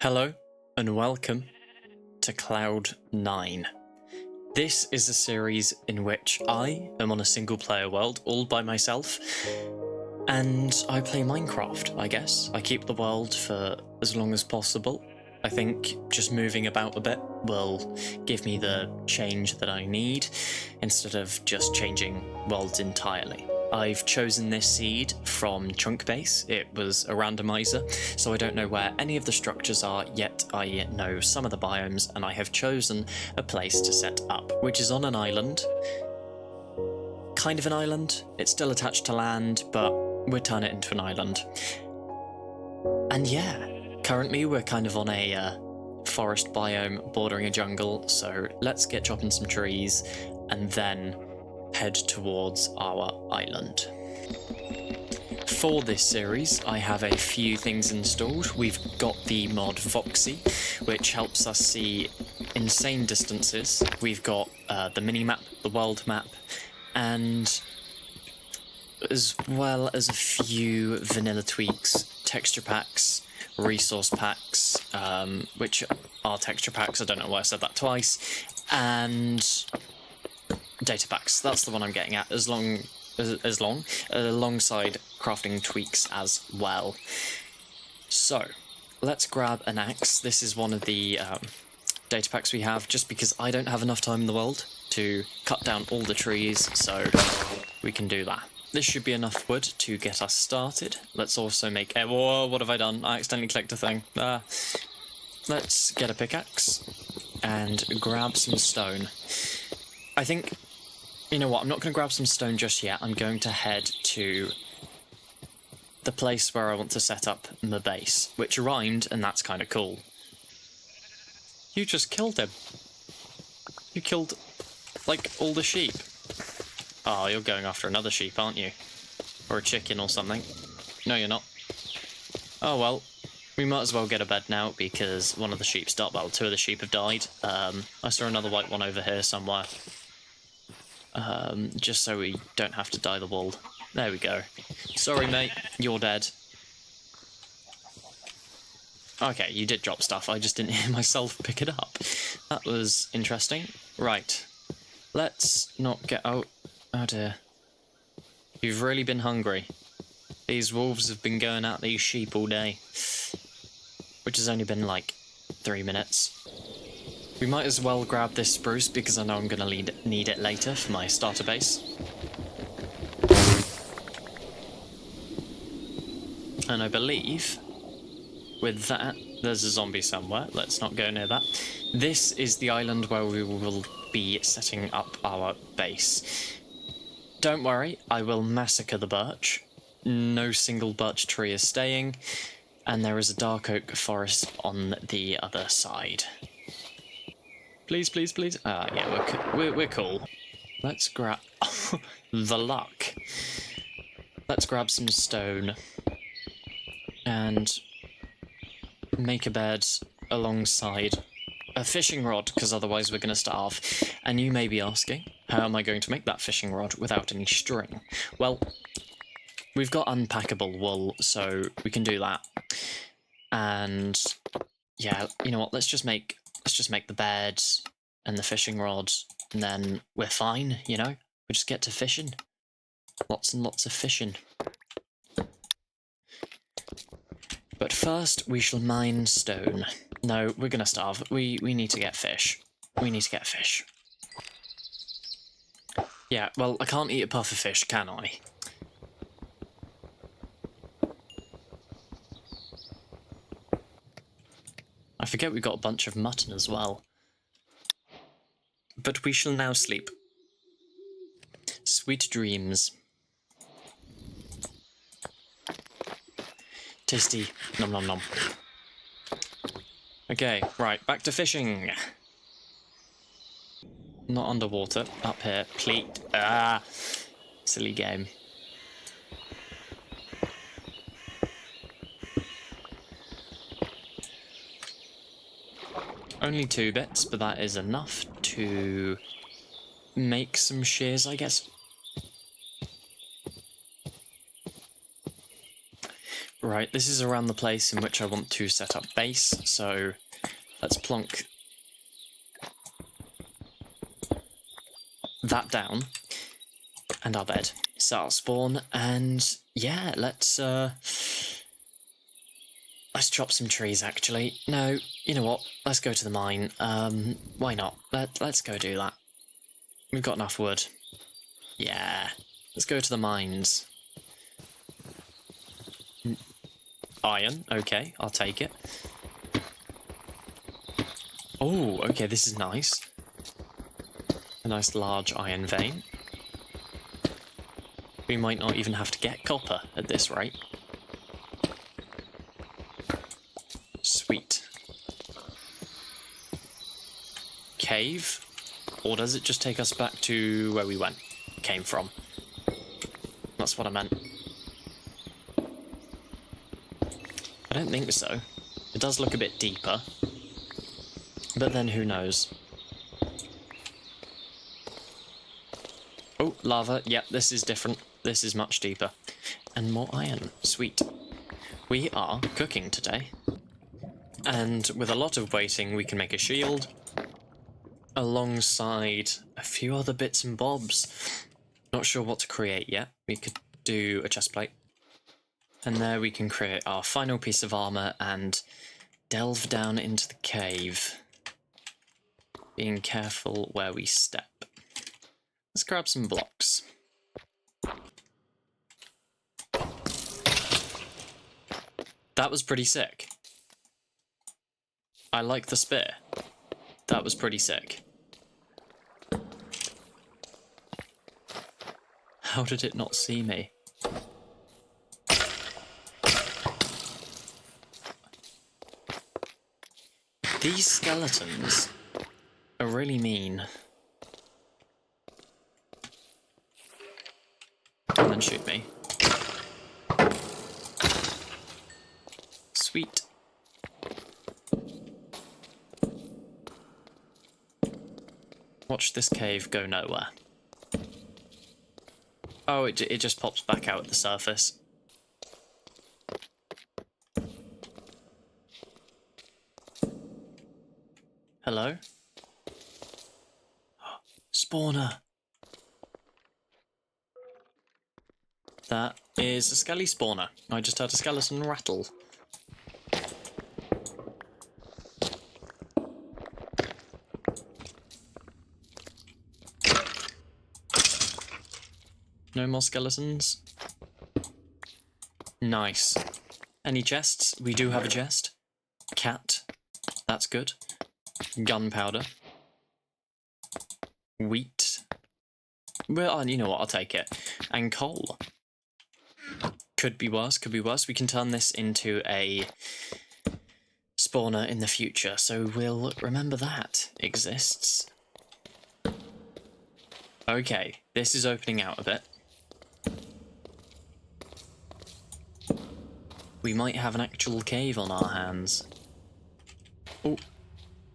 Hello and welcome to Cloud 9. This is a series in which I am on a single player world all by myself and I play Minecraft, I guess. I keep the world for as long as possible. I think just moving about a bit will give me the change that I need instead of just changing worlds entirely. I've chosen this seed from Chunk Base. It was a randomizer, so I don't know where any of the structures are, yet I know some of the biomes, and I have chosen a place to set up, which is on an island. Kind of an island. It's still attached to land, but we'll turn it into an island. And yeah, currently we're kind of on a forest biome bordering a jungle, so let's get chopping some trees and then head towards our island. For this series, I have a few things installed. We've got the mod Foxy, which helps us see insane distances. We've got the mini-map, the world map, and as well as a few vanilla tweaks, texture packs, resource packs, which are texture packs, I don't know why I said that twice, and data packs. That's the one I'm getting at, alongside crafting tweaks as well. So let's grab an axe. This is one of the data packs we have, just because I don't have enough time in the world to cut down all the trees, so we can do that. This should be enough wood to get us started. Let's also make whoa, what have I done? I accidentally clicked a thing. Let's get a pickaxe and grab some stone. I think, you know what, I'm not going to grab some stone just yet. I'm going to head to the place where I want to set up my base, which rhymed, and that's kind of cool. You just killed him. You killed, like, all the sheep. Oh, you're going after another sheep, aren't you? Or a chicken or something. No, you're not. Oh, well, we might as well get a bed now, because one of the sheep stopped. Well, two of the sheep have died. I saw another white one over here somewhere. Just so we don't have to dye the wool. There we go. Sorry, mate, you're dead. Okay, you did drop stuff, I just didn't hear myself pick it up. That was interesting. Right, let's not get out. Oh dear. You've really been hungry. These wolves have been going at these sheep all day. Which has only been like 3 minutes. We might as well grab this spruce because I know I'm going to need it later for my starter base. And I believe with that, there's a zombie somewhere. Let's not go near that. This is the island where we will be setting up our base. Don't worry, I will massacre the birch. No single birch tree is staying. And there is a dark oak forest on the other side. Please, please, please. Yeah, we're cool. Let's grab the luck. Let's grab some stone and make a bed alongside a fishing rod, because otherwise we're going to starve. And you may be asking, how am I going to make that fishing rod without any string? Well, we've got unpackable wool, so we can do that. And yeah, you know what? Let's just make the bed and the fishing rod, and then we're fine, you know? We just get to fishing. Lots and lots of fishing. But first, we shall mine stone. No, we're gonna starve. We need to get fish. We need to get fish. Yeah, well, I can't eat a puff of fish, can I? I forget we got a bunch of mutton as well. But we shall now sleep. Sweet dreams. Tasty. Nom nom nom. Okay, right, back to fishing. Not underwater, up here. Please. Ah! Silly game. Only 2 bits, but that is enough to make some shears, I guess. Right, this is around the place in which I want to set up base, so let's plonk that down. And our bed. Set our spawn, and yeah, let's chop some trees, actually. No, you know what? Let's go to the mine. Why not? Let's go do that. We've got enough wood. Yeah. Let's go to the mines. Iron. Okay, I'll take it. Oh, okay, this is nice. A nice large iron vein. We might not even have to get copper at this rate. Sweet. Cave? Or does it just take us back to where we came from? That's what I meant. I don't think so. It does look a bit deeper. But then who knows? Oh, lava. Yep, this is different. This is much deeper. And more iron. Sweet. We are cooking today. And with a lot of waiting, we can make a shield. Alongside a few other bits and bobs. Not sure what to create yet. We could do a chestplate. And there we can create our final piece of armor and delve down into the cave. Being careful where we step. Let's grab some blocks. That was pretty sick. I like the spear. That was pretty sick. How did it not see me? These skeletons are really mean. And then shoot me. Sweet. Watch this cave go nowhere. Oh, it just pops back out at the surface. Hello? Spawner. That is a skelly spawner. I just heard a skeleton rattle. No more skeletons? Nice. Any chests? We do have a chest. Cat. That's good. Gunpowder. Wheat. Well, you know what, I'll take it. And coal. Could be worse, could be worse. We can turn this into a spawner in the future, so we'll remember that exists. Okay, this is opening out a bit. We might have an actual cave on our hands. Oh,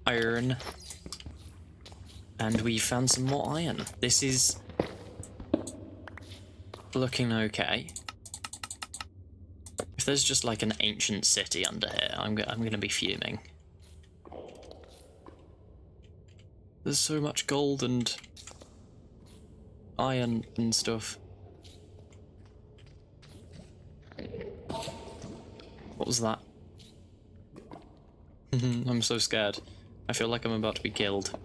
iron. And we found some more iron. This is looking okay. If there's just like an ancient city under here, I'm gonna be fuming. There's so much gold and iron and stuff. What was that? I'm so scared. I feel like I'm about to be killed.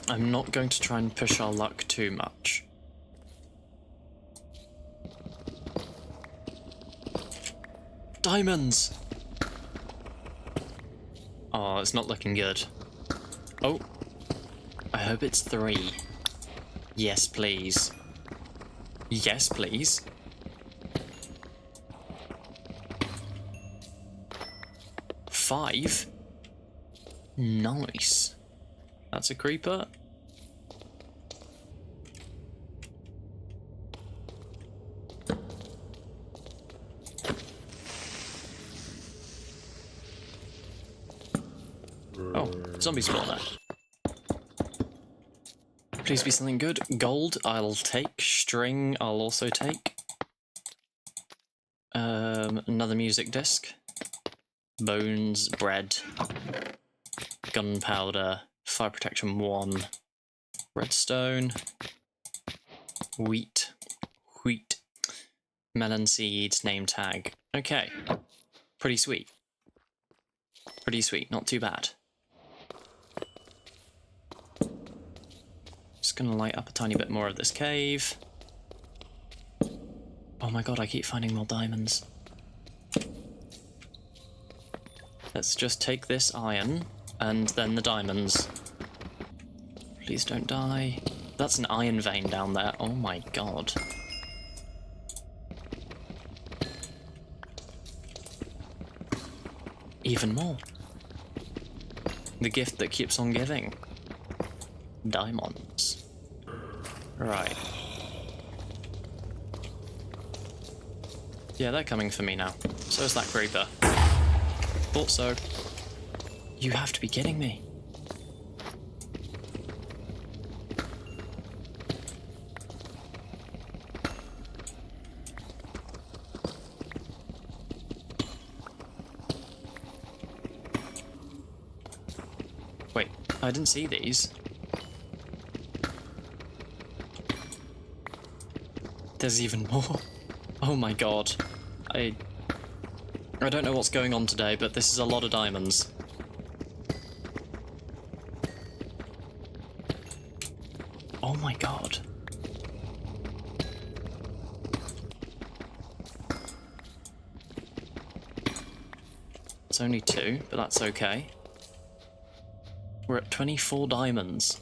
I'm not going to try and push our luck too much. Diamonds! Oh, it's not looking good. Oh. I hope it's 3. Yes, please. Yes, please. Five? Nice. That's a creeper. Oh, zombie spawner. Please be something good. Gold, I'll take. String, I'll also take. Another music disc. Bones, bread. Gunpowder. Fire protection 1. Redstone. Wheat. Melon seeds, name tag. Okay. Pretty sweet. Not too bad. Just gonna light up a tiny bit more of this cave. Oh my god, I keep finding more diamonds. Let's just take this iron, and then the diamonds. Please don't die. That's an iron vein down there. Oh my god. Even more. The gift that keeps on giving. Diamonds. Right. Yeah, they're coming for me now. So is that creeper. Thought so. You have to be kidding me. Wait, I didn't see these. There's even more. Oh my god. I don't know what's going on today, but this is a lot of diamonds. Oh my god. It's only 2, but that's okay. We're at 24 diamonds.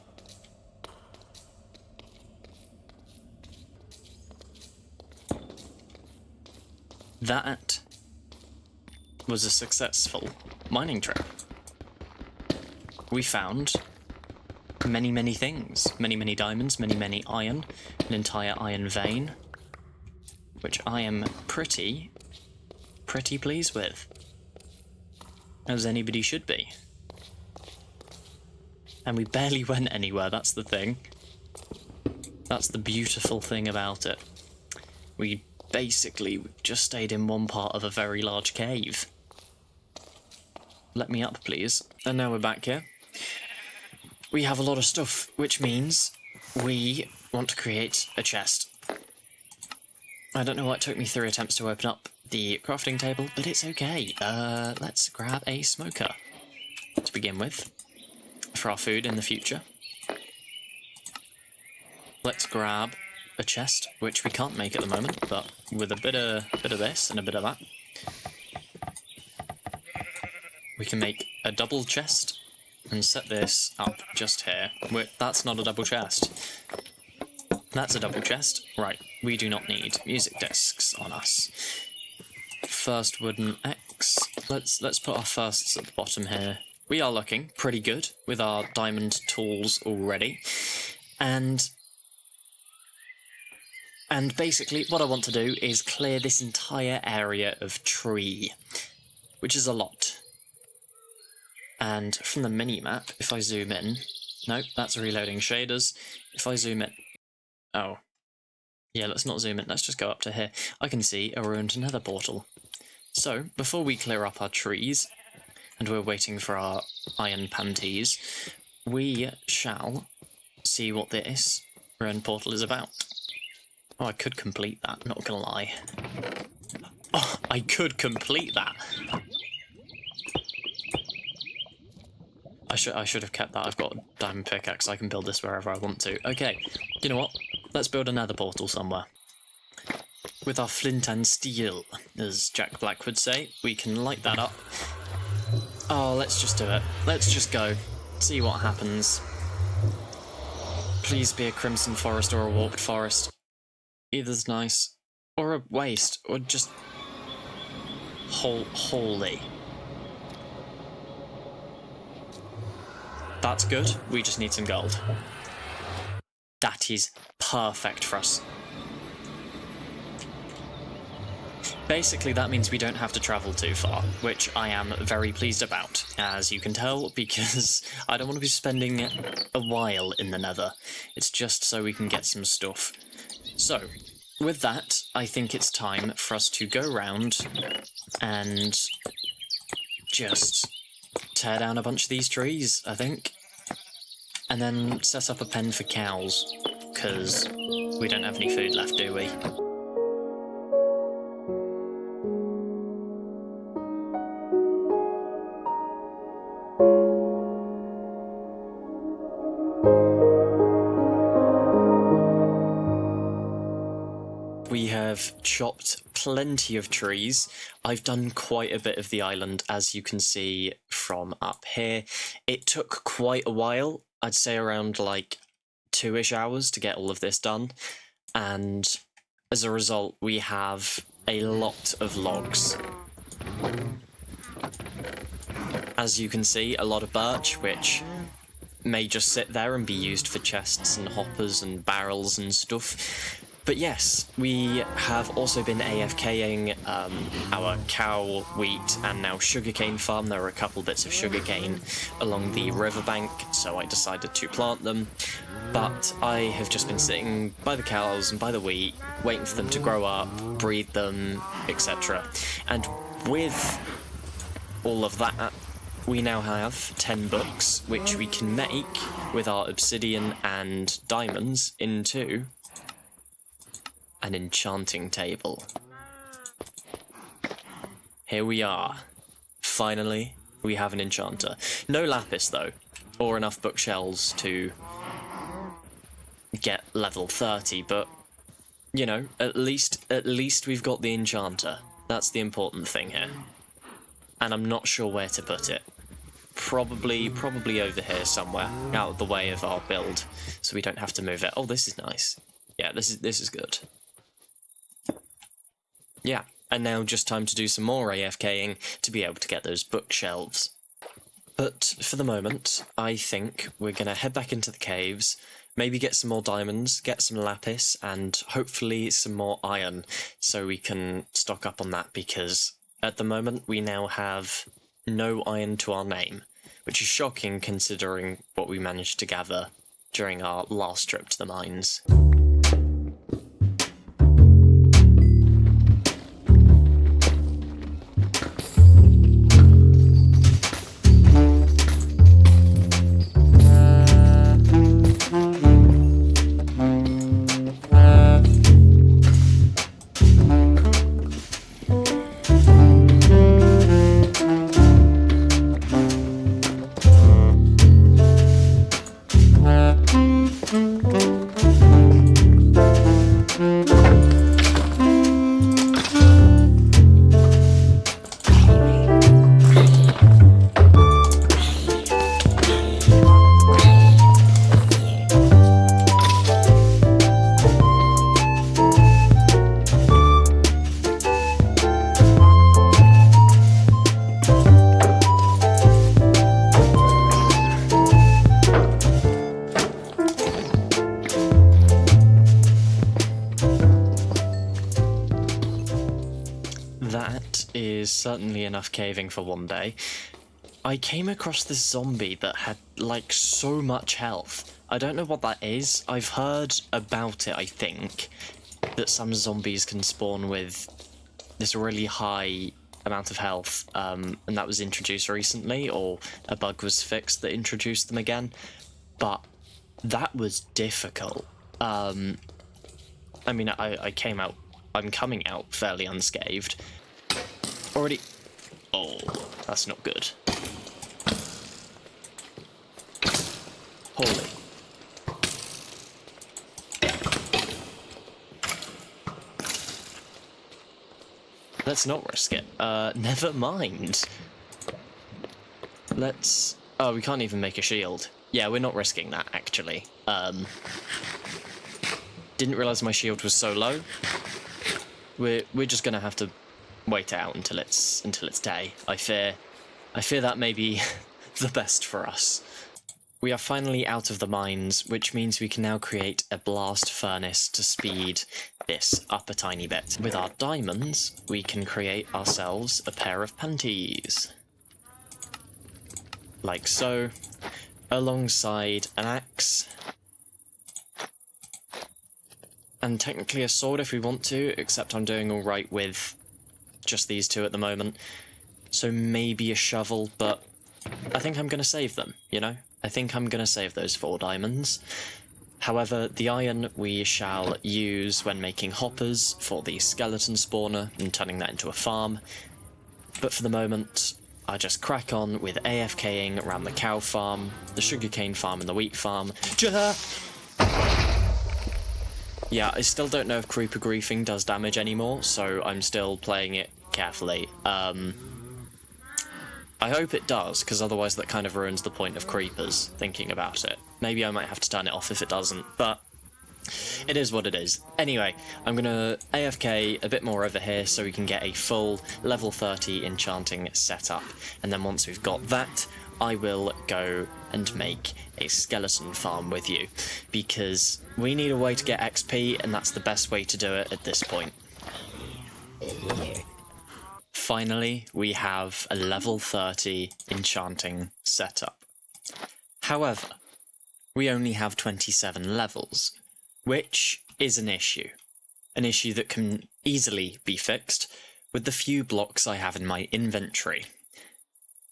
That was a successful mining trip. We found many things. Many diamonds, many iron, an entire iron vein, which I am pretty pleased with. As anybody should be. And we barely went anywhere, that's the thing. That's the beautiful thing about it. We basically just stayed in one part of a very large cave. Let me up, please. And now we're back here. We have a lot of stuff, which means we want to create a chest. I don't know why it took me 3 attempts to open up the crafting table, but it's okay. Let's grab a smoker to begin with for our food in the future. Let's grab a chest, which we can't make at the moment, but with a bit of this and a bit of that, we can make a double chest and set this up just here. That's not a double chest. That's a double chest. Right, we do not need music discs on us. First wooden X. Let's put our firsts at the bottom here. We are looking pretty good with our diamond tools already. And basically what I want to do is clear this entire area of tree, which is a lot. And from the mini-map, if I zoom in... Nope, that's reloading shaders. If I zoom in... Oh. Yeah, let's not zoom in, let's just go up to here. I can see a ruined nether portal. So, before we clear up our trees, and we're waiting for our iron panties, we shall see what this ruined portal is about. Oh, I could complete that, not gonna lie. Oh, I could complete that! I should have kept that. I've got a diamond pickaxe, I can build this wherever I want to. Okay, you know what? Let's build another portal somewhere. With our flint and steel, as Jack Black would say, we can light that up. Oh, let's just do it. Let's just go. See what happens. Please be a crimson forest or a warped forest. Either's nice. Or a waste. Or just... holy. That's good. We just need some gold. That is perfect for us. Basically, that means we don't have to travel too far, which I am very pleased about, as you can tell, because I don't want to be spending a while in the Nether. It's just so we can get some stuff. So, with that, I think it's time for us to go round and just tear down a bunch of these trees, I think. And then set up a pen for cows, because we don't have any food left, do we? We have chopped plenty of trees. I've done quite a bit of the island, as you can see from up here. It took quite a while, I'd say around like 2-ish hours to get all of this done. And as a result, we have a lot of logs. As you can see, a lot of birch, which may just sit there and be used for chests and hoppers and barrels and stuff. But yes, we have also been AFKing our cow, wheat, and now sugarcane farm. There are a couple bits of sugarcane along the riverbank, so I decided to plant them. But I have just been sitting by the cows and by the wheat, waiting for them to grow up, breed them, etc. And with all of that, we now have 10 books, which we can make with our obsidian and diamonds into an enchanting table. Here we are. Finally, we have an enchanter. No lapis, though, or enough bookshelves to get level 30, but, you know, at least we've got the enchanter. That's the important thing here. And I'm not sure where to put it. Probably over here somewhere, out of the way of our build, so we don't have to move it. Oh, this is nice. Yeah, this is good. Yeah, and now just time to do some more AFKing to be able to get those bookshelves. But for the moment, I think we're going to head back into the caves, maybe get some more diamonds, get some lapis, and hopefully some more iron, so we can stock up on that, because at the moment we now have no iron to our name, which is shocking considering what we managed to gather during our last trip to the mines. That is certainly enough caving for one day. I came across this zombie that had, like, so much health. I don't know what that is. I've heard about it, I think, that some zombies can spawn with this really high amount of health, and that was introduced recently, or a bug was fixed that introduced them again. But that was difficult. I mean, I'm coming out fairly unscathed. Already. Oh, that's not good. Holy. Let's not risk it. Never mind. Let's... Oh, we can't even make a shield. Yeah, we're not risking that, actually. Didn't realise my shield was so low. We're just gonna have to wait out until it's day. I fear that may be the best for us. we are finally out of the mines, which means we can now create a blast furnace to speed this up a tiny bit. With our diamonds, we can create ourselves a pair of panties. Like so, alongside an axe. And technically a sword if we want to, except I'm doing alright with just these two at the moment. So maybe a shovel, but I think I'm going to save them, you know? I think I'm going to save those 4 diamonds. However, the iron we shall use when making hoppers for the skeleton spawner and turning that into a farm. But for the moment, I just crack on with AFKing around the cow farm, the sugarcane farm and the wheat farm. Yeah, I still don't know if creeper griefing does damage anymore, so I'm still playing it carefully. I hope it does, because otherwise that kind of ruins the point of creepers, thinking about it. Maybe I might have to turn it off if it doesn't, but it is what it is. Anyway, I'm going to AFK a bit more over here so we can get a full level 30 enchanting setup. And then once we've got that, I will go and make a skeleton farm with you, because we need a way to get XP, and that's the best way to do it at this point. Finally, we have a level 30 enchanting setup. However, we only have 27 levels, which is an issue. An issue that can easily be fixed with the few blocks I have in my inventory.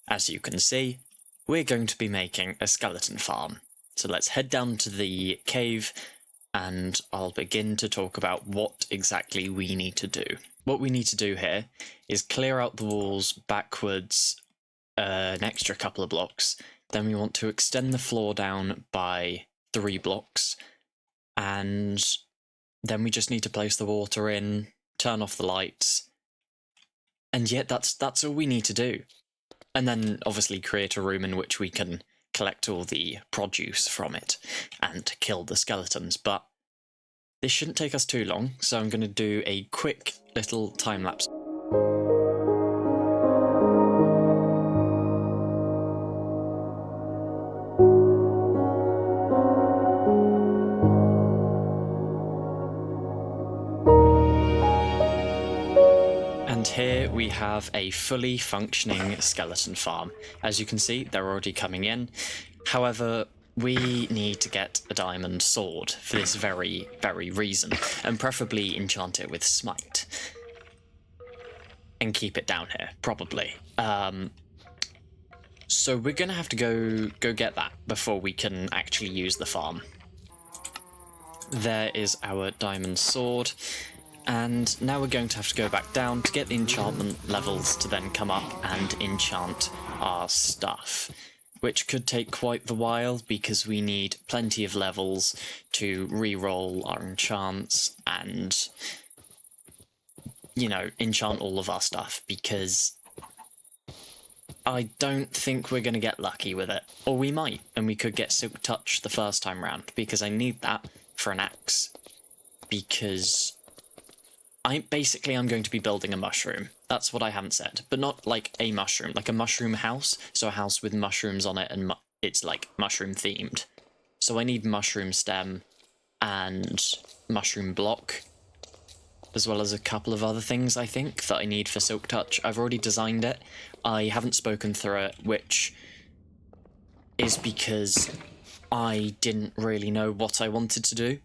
As you can see, we're going to be making a skeleton farm. So let's head down to the cave and I'll begin to talk about what exactly we need to do. What we need to do here is clear out the walls backwards an extra couple of blocks. Then we want to extend the floor down by 3 blocks. And then we just need to place the water in, turn off the lights. And yet that's all we need to do. And then obviously create a room in which we can collect all the produce from it and kill the skeletons. But this shouldn't take us too long, so I'm going to do a quick little time lapse. And here we have a fully functioning skeleton farm. As you can see, they're already coming in. However, we need to get a diamond sword for this very, very reason, and preferably enchant it with smite. And keep it down here, probably. So we're going to have to go get that before we can actually use the farm. There is our diamond sword. And now we're going to have to go back down to get the enchantment levels to then come up and enchant our stuff. Which could take quite the while because we need plenty of levels to re-roll our enchants and, you know, enchant all of our stuff, because I don't think we're going to get lucky with it. Or we might, and we could get Silk Touch the first time round, because I need that for an axe. Because I'm going to be building a mushroom. That's what I haven't said. But not like a mushroom, like a mushroom house. So a house with mushrooms on it, and it's like mushroom themed. So I need mushroom stem and mushroom block, as well as a couple of other things, I think, that I need for Silk Touch. I've already designed it. I haven't spoken through it, which is because I didn't really know what I wanted to do.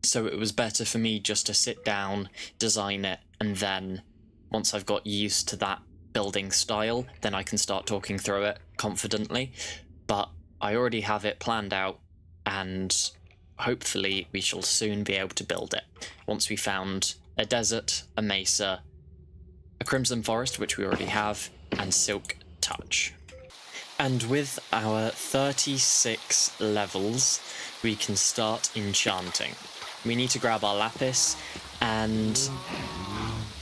So it was better for me just to sit down, design it, and then once I've got used to that building style, then I can start talking through it confidently. But I already have it planned out, and hopefully we shall soon be able to build it. Once we found a desert, a mesa, a crimson forest, which we already have, and Silk Touch. And with our 36 levels, we can start enchanting. We need to grab our lapis, and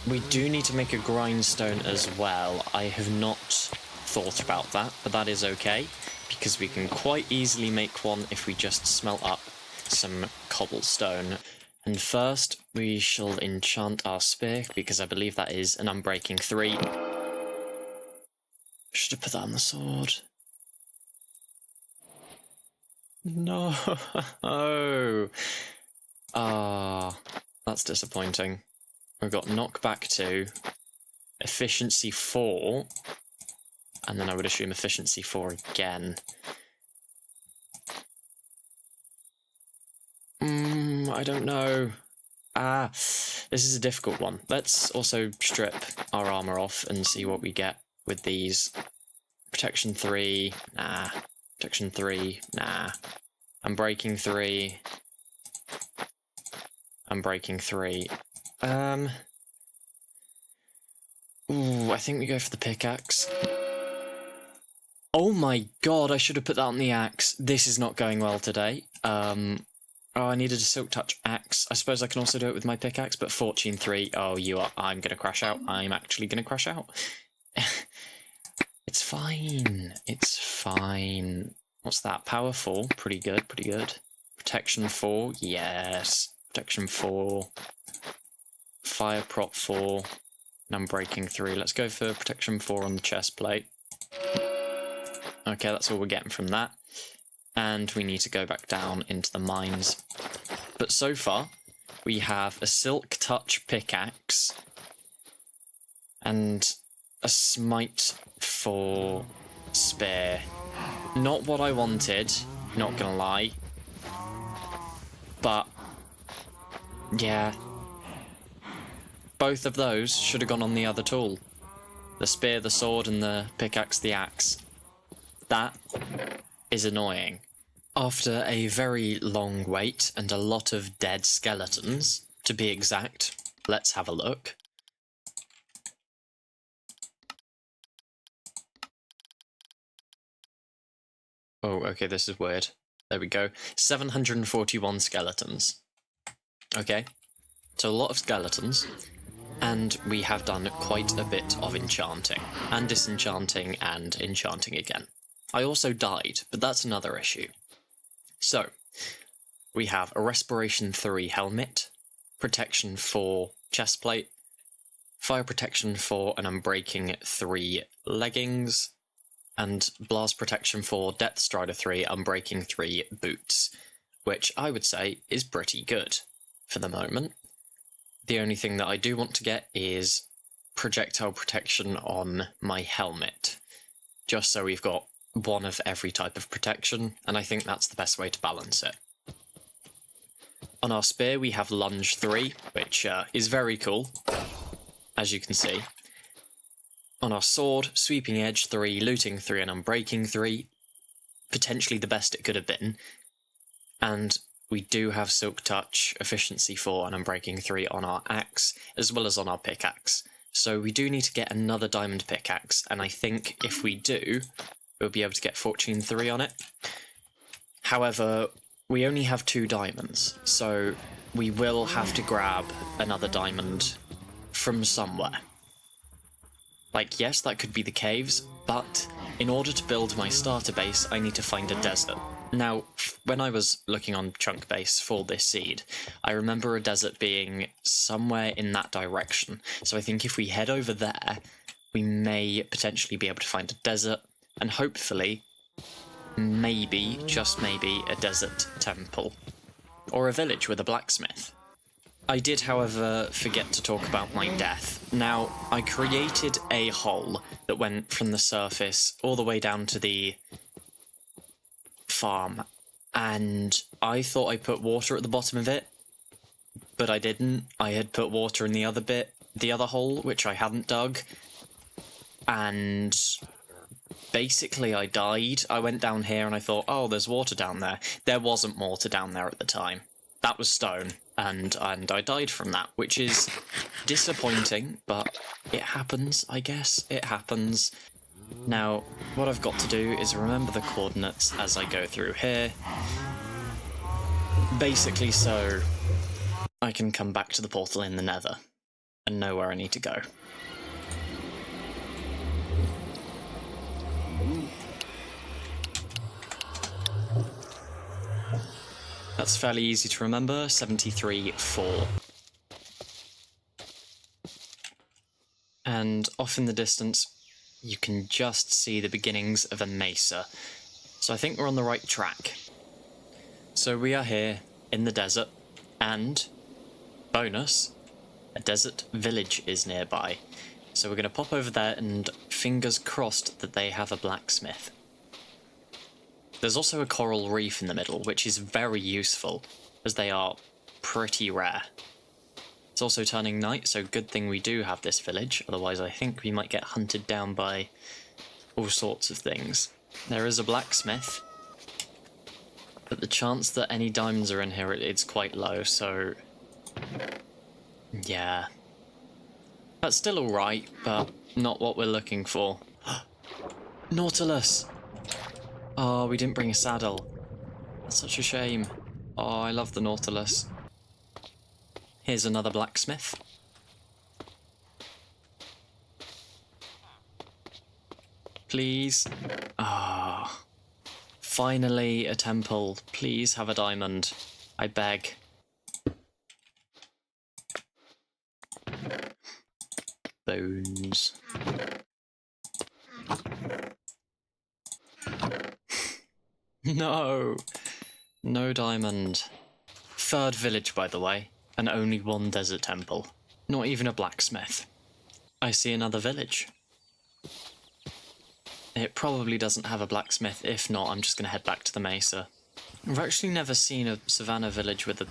we do need to make a grindstone as well. I have not thought about that, but that is okay, because we can quite easily make one if we just smelt up some cobblestone. And first, we shall enchant our spear, because I believe that is an unbreaking 3. Should have put that on the sword. No. Ah, that's disappointing. We've got knockback 2, efficiency 4, and then I would assume efficiency 4 again. I don't know. This is a difficult one. Let's also strip our armor off and see what we get with these. Protection 3, nah. Protection 3, nah. I'm breaking 3. I'm breaking 3. Ooh, I think we go for the pickaxe. Oh my god, I should have put that on the axe. This is not going well today. Oh, I needed a silk touch axe. I suppose I can also do it with my pickaxe, but fortune 3. Oh, I'm gonna crash out. I'm actually gonna crash out. It's fine. It's fine. What's that? Power 4. Pretty good, pretty good. Protection 4. Yes. Protection 4. Fire prop 4. And I'm breaking 3. Let's go for protection 4 on the chest plate. Okay, that's all we're getting from that. And we need to go back down into the mines. But so far, we have a silk touch pickaxe and a smite for spear. Not what I wanted, not gonna lie. But, yeah. Both of those should have gone on the other tool. The spear, the sword, and the pickaxe, the axe. That is annoying. After a very long wait and a lot of dead skeletons, to be exact, let's have a look. Oh, okay, this is weird. There we go. 741 skeletons. Okay, so a lot of skeletons, and we have done quite a bit of enchanting, and disenchanting, and enchanting again. I also died, but that's another issue. So, we have a Respiration 3 helmet, Protection 4 chestplate, Fire Protection 4 and Unbreaking 3 leggings, and Blast Protection 4, Depth Strider 3, Unbreaking 3 boots, which I would say is pretty good for the moment. The only thing that I do want to get is projectile protection on my helmet, just so we've got one of every type of protection, and I think that's the best way to balance it. On our spear we have Lunge 3, which is very cool, as you can see. On our sword, Sweeping Edge 3, Looting 3 and Unbreaking 3, potentially the best it could have been. And we do have Silk Touch, Efficiency 4 and Unbreaking 3 on our axe, as well as on our pickaxe. So we do need to get another diamond pickaxe, and I think if we do, we'll be able to get Fortune 3 on it. However, we only have 2 diamonds, so we will have to grab another diamond from somewhere. Like, yes, that could be the caves, but in order to build my starter base, I need to find a desert. Now, when I was looking on Chunk Base for this seed, I remember a desert being somewhere in that direction. So I think if we head over there, we may potentially be able to find a desert, and hopefully, maybe, just maybe, a desert temple. Or a village with a blacksmith. I did, however, forget to talk about my death. Now, I created a hole that went from the surface all the way down to the farm, and I thought I put water at the bottom of it, but I didn't. I had put water in the other bit, the other hole, which I hadn't dug, and basically I died. I went down here and I thought, oh, there's water down there. There wasn't water down there at the time. That was stone, and I died from that, which is disappointing, but it happens, I guess. It happens. Now, what I've got to do is remember the coordinates as I go through here, basically so I can come back to the portal in the Nether and know where I need to go. That's fairly easy to remember, 73-4. And off in the distance, you can just see the beginnings of a mesa. So I think we're on the right track. So we are here in the desert, and bonus, a desert village is nearby. So we're going to pop over there and fingers crossed that they have a blacksmith. There's also a coral reef in the middle, which is very useful, as they are pretty rare. It's also turning night, so good thing we do have this village, otherwise I think we might get hunted down by all sorts of things. There is a blacksmith, but the chance that any diamonds are in here, it's quite low, so yeah. That's still alright, but not what we're looking for. Nautilus! Oh, we didn't bring a saddle. That's such a shame. Oh, I love the Nautilus. Here's another blacksmith. Please. Ah. Finally a temple. Please have a diamond. I beg. Bones. No. No diamond. Third village, by the way, and only one desert temple. Not even a blacksmith. I see another village. It probably doesn't have a blacksmith. If not, I'm just going to head back to the mesa. I've actually never seen a savannah village with a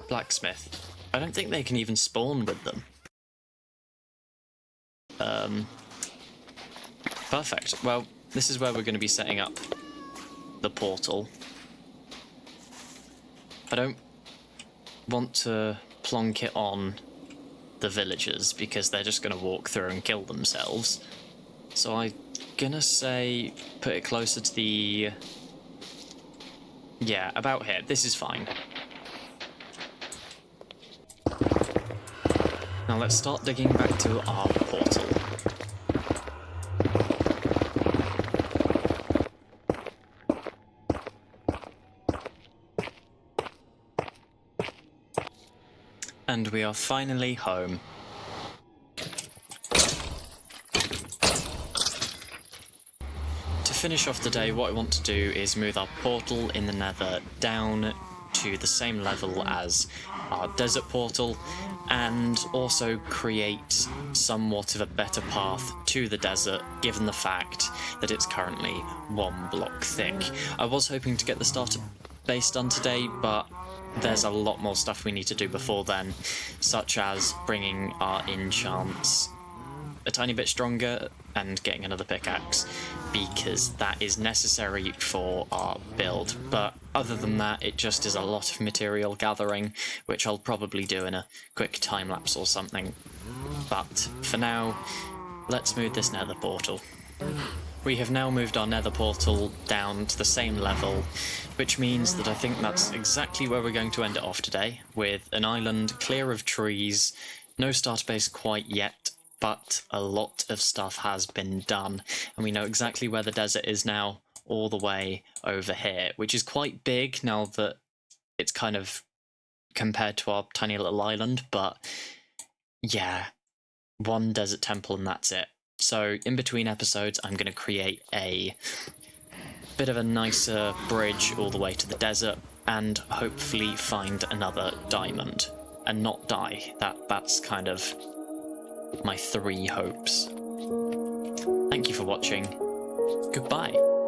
blacksmith. I don't think they can even spawn with them. Perfect. Well, this is where we're going to be setting up the portal. I don't want to plonk it on the villagers because they're just going to walk through and kill themselves. So I'm gonna say put it closer to the... yeah, about here. This is fine. Now let's start digging back to our portal. And we are finally home. To finish off the day, what I want to do is move our portal in the nether down to the same level as our desert portal, and also create somewhat of a better path to the desert, given the fact that it's currently 1 block thick. I was hoping to get the starter base done today, but there's a lot more stuff we need to do before then, such as bringing our enchants a tiny bit stronger and getting another pickaxe, because that is necessary for our build. But other than that, it just is a lot of material gathering, which I'll probably do in a quick time-lapse or something. But for now, let's move this nether portal. We have now moved our nether portal down to the same level, which means that I think that's exactly where we're going to end it off today, with an island clear of trees, no starter base quite yet, but a lot of stuff has been done, and we know exactly where the desert is now, all the way over here, which is quite big now that it's kind of compared to our tiny little island, but yeah, 1 desert temple and that's it. So in between episodes, I'm going to create a bit of a nicer bridge all the way to the desert, and hopefully find another diamond, and not die. That's kind of my 3 hopes. Thank you for watching. Goodbye.